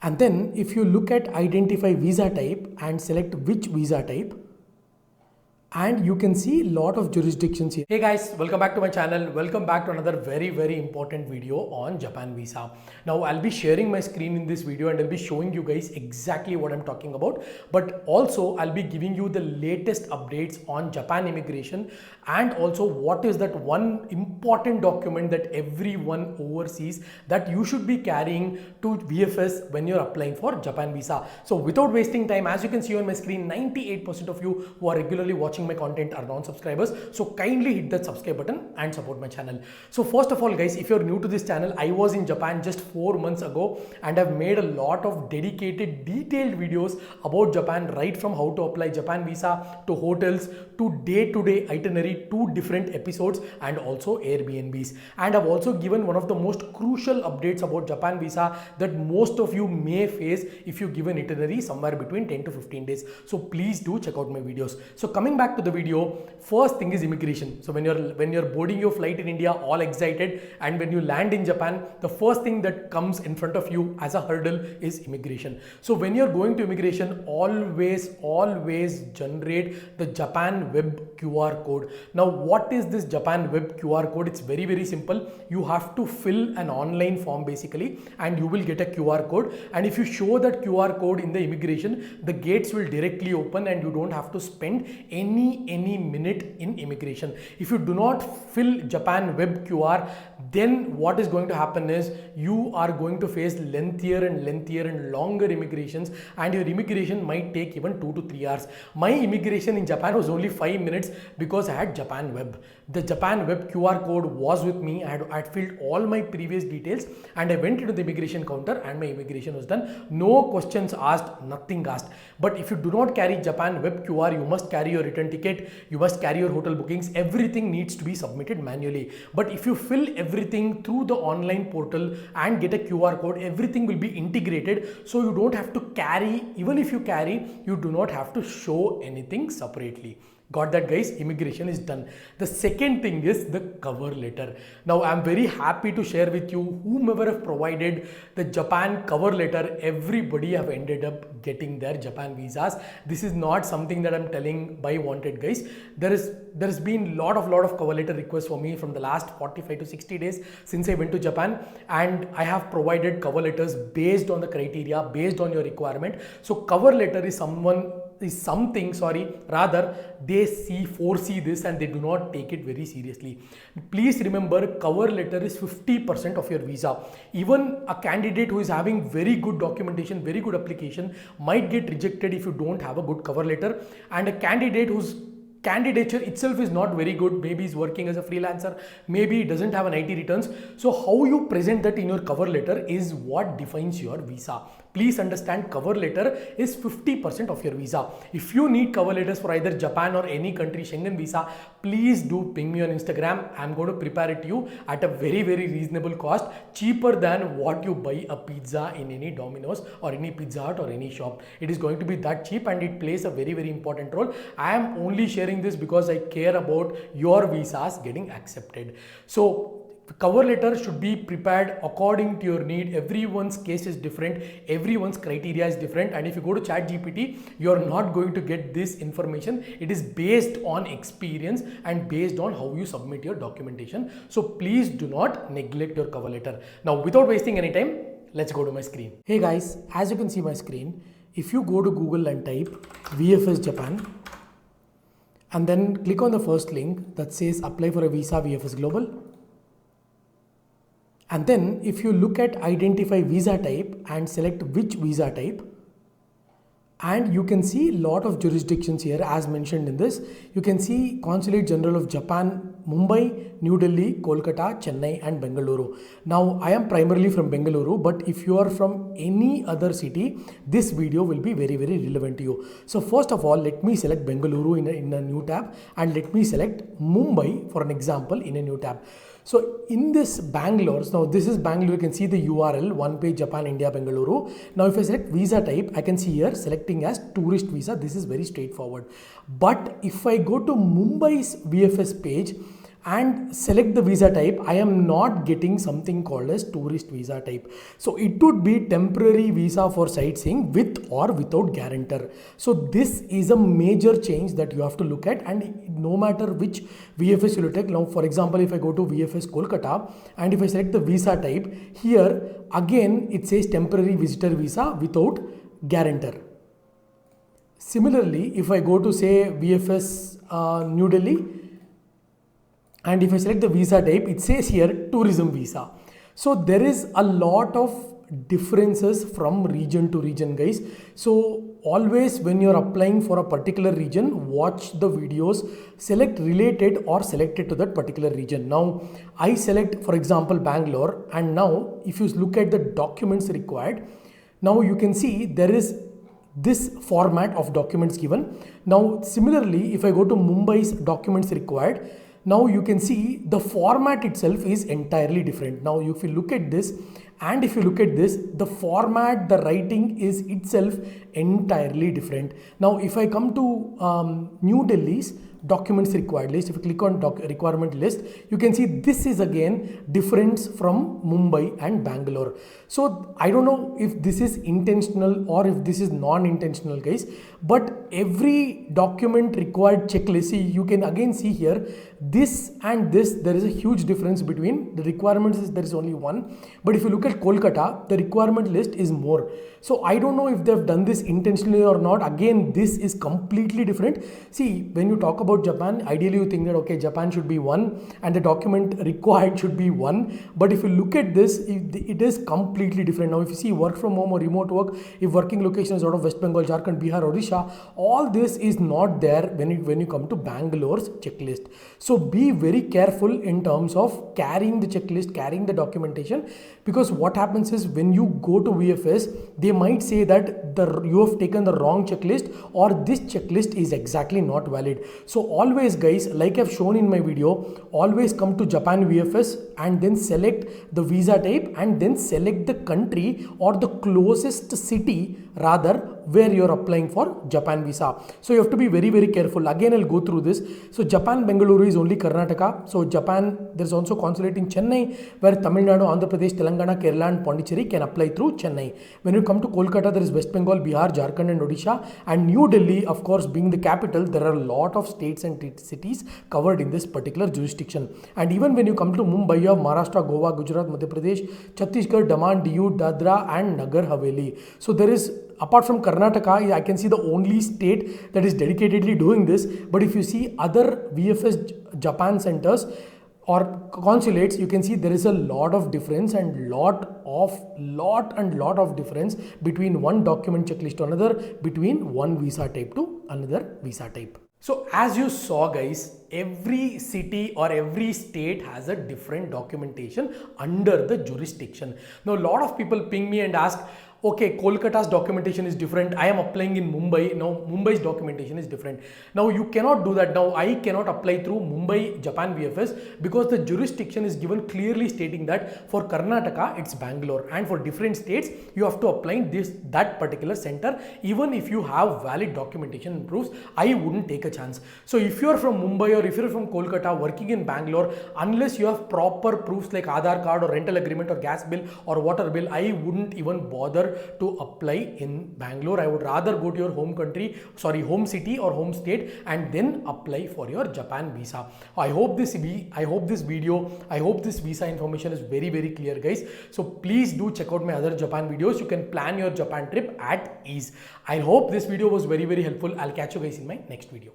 And then if you look at identify visa type and select which visa type, and you can see a lot of jurisdictions here. Hey guys, welcome back to my channel. Welcome back to another very important video on Japan visa. Now I'll be sharing my screen in this video and I'll be showing you guys exactly what I'm talking about. But also I'll be giving you the latest updates on Japan immigration and also what is that one important document that everyone oversees that you should be carrying to VFS when you're applying for Japan visa. So without wasting time, as you can see on my screen, 98% of you who are regularly watching my content are non-subscribers, so kindly hit that subscribe button and support my channel. So first of all guys, if you're new to this channel, I was in Japan just 4 months ago and I've made a lot of dedicated detailed videos about Japan, right from how to apply Japan visa to hotels to day-to-day itinerary, 2 different episodes and also Airbnbs. And I've also given one of the most crucial updates about Japan visa that most of you may face if you give an itinerary somewhere between 10 to 15 days. So please do check out my videos. So coming back to the video, first thing is immigration. So when you're boarding your flight in India, all excited, and when you land in Japan, the first thing that comes in front of you as a hurdle is immigration. So when you're going to immigration, always generate the Japan web QR code. Now what is this Japan web QR code? It's very simple. You have to fill an online form basically and you will get a QR code, and if you show that QR code in the immigration, the gates will directly open and you don't have to spend any minute in immigration. If you do not fill Japan web QR, then what is going to happen is you are going to face lengthier and longer immigrations, and your immigration might take even 2 to 3 hours. My immigration in Japan was only 5 minutes because I had Japan web. The Japan web QR code was with me. I had filled all my previous details and I went into the immigration counter and my immigration was done. No questions asked, nothing asked. But if you do not carry Japan web QR, you must carry your return ticket, you must carry your hotel bookings, everything needs to be submitted manually. But if you fill everything through the online portal and get a QR code, everything will be integrated, so you don't have to carry. Even if you carry, you do not have to show anything separately. Got that guys? Immigration is done. The second thing is the cover letter. Now I'm very happy to share with you, whomever have provided the Japan cover letter, everybody have ended up getting their Japan visas. This is not something that I'm telling by wanted guys. There's been lot of cover letter requests for me from the last 45 to 60 days since I went to Japan, and I have provided cover letters based on the criteria, based on your requirement. So cover letter is something, rather they foresee this and they do not take it very seriously. Please remember, cover letter is 50% of your visa. Even a candidate who is having very good documentation, very good application might get rejected if you don't have a good cover letter, and a candidate whose candidature itself is not very good, maybe he's working as a freelancer, maybe he doesn't have an IT returns. So how you present that in your cover letter is what defines your visa. Please understand, cover letter is 50% of your visa. If you need cover letters for either Japan or any country Schengen visa, please do ping me on Instagram. I'm going to prepare it to you at a very reasonable cost, cheaper than what you buy a pizza in any Domino's or any Pizza Hut or any shop. It is going to be that cheap, and it plays a very important role. I am only sharing this because I care about your visas getting accepted. So cover letter should be prepared according to your need. Everyone's case is different, everyone's criteria is different, and if you go to ChatGPT, you're not going to get this information. It is based on experience and based on how you submit your documentation. So please do not neglect your cover letter. Now without wasting any time, let's go to my screen. Hey guys, as you can see my screen, if you go to Google and type VFS Japan and then click on the first link that says apply for a visa VFS Global, and then if you look at identify visa type and select which visa type, and you can see a lot of jurisdictions here as mentioned in this. You can see Consulate General of Japan, Mumbai, New Delhi, Kolkata, Chennai and Bengaluru. Now I am primarily from Bengaluru, but if you are from any other city, this video will be very relevant to you. So first of all, let me select Bengaluru in a new tab, and let me select Mumbai for an example in a new tab. So in this Bangalore, now this is Bangalore, you can see the URL, one page Japan, India, Bengaluru. Now if I select visa type, I can see here selecting as tourist visa. This is very straightforward. But if I go to Mumbai's VFS page, and select the visa type, I am not getting something called as tourist visa type. So it would be temporary visa for sightseeing with or without guarantor. So this is a major change that you have to look at, and no matter which VFS you take. Now for example, if I go to VFS Kolkata and if I select the visa type, here again it says temporary visitor visa without guarantor. Similarly, if I go to say VFS New Delhi, and if I select the visa type, it says here tourism visa. So there is a lot of differences from region to region, guys. So always when you're applying for a particular region, watch the videos, select related or selected to that particular region. Now I select for example Bangalore, and now if you look at the documents required, now you can see there is this format of documents given. Now similarly, if I go to Mumbai's documents required, now you can see the format itself is entirely different. Now if you look at this and if you look at this, the format, the writing is itself entirely different. Now if I come to New Delhi's documents required list, if you click on requirement list, you can see this is again difference from Mumbai and Bangalore. So I don't know if this is intentional or if this is non-intentional, guys, but every document required checklist, see, you can again see here this and this, there is a huge difference between the requirements. There is only one, but if you look at Kolkata, the requirement list is more. So I don't know if they've done this intentionally or not. Again, this is completely different. See, when you talk about Japan, ideally you think that okay, Japan should be one and the document required should be one, but if you look at this, it is completely different. Now if you see work from home or remote work, if working location is out of West Bengal, Jharkhand, Bihar, Odisha, all this is not there when you come to Bangalore's checklist. So be very careful in terms of carrying the checklist, carrying the documentation, because what happens is when you go to VFS, they might say that you have taken the wrong checklist or this checklist is exactly not valid. So always, guys, like I've shown in my video, always come to Japan VFS and then select the visa type and then select the country or the closest city rather where you're applying for Japan visa. So you have to be very, very careful. Again, I'll go through this. So Japan Bengaluru is only Karnataka. So Japan, there's also consulate in Chennai where Tamil Nadu, Andhra Pradesh, Telangana, Kerala and Pondicherry can apply through Chennai. When you come to Kolkata, there is West Bengal, Bihar, Jharkhand and Odisha, and New Delhi, of course, being the capital, there are a lot of states and cities covered in this particular jurisdiction. And even when you come to Mumbai, you have Maharashtra, Goa, Gujarat, Madhya Pradesh, Chhattisgarh, Daman, Diu, Dadra and Nagar Haveli. So there is, apart from Karnataka, I can see the only state that is dedicatedly doing this. But if you see other VFS Japan centers or consulates, you can see there is a lot of difference and lot of difference between one document checklist to another, between one visa type to another visa type. So as you saw, guys, every city or every state has a different documentation under the jurisdiction. Now a lot of people ping me and ask, okay, Kolkata's documentation is different. I am applying in Mumbai. Now Mumbai's documentation is different. Now you cannot do that. Now I cannot apply through Mumbai Japan VFS because the jurisdiction is given clearly stating that for Karnataka it's Bangalore, and for different states you have to apply that particular center. Even if you have valid documentation and proofs, I wouldn't take a chance. So if you're from Mumbai or if you're from Kolkata working in Bangalore, unless you have proper proofs like Aadhaar card or rental agreement or gas bill or water bill, I wouldn't even bother to apply in Bangalore. I would rather go to your home city or home state and then apply for your Japan visa. I hope this visa information is very, very clear, guys. So please do check out my other Japan videos. You can plan your Japan trip at ease. I hope this video was very, very helpful. I'll catch you guys in my next video.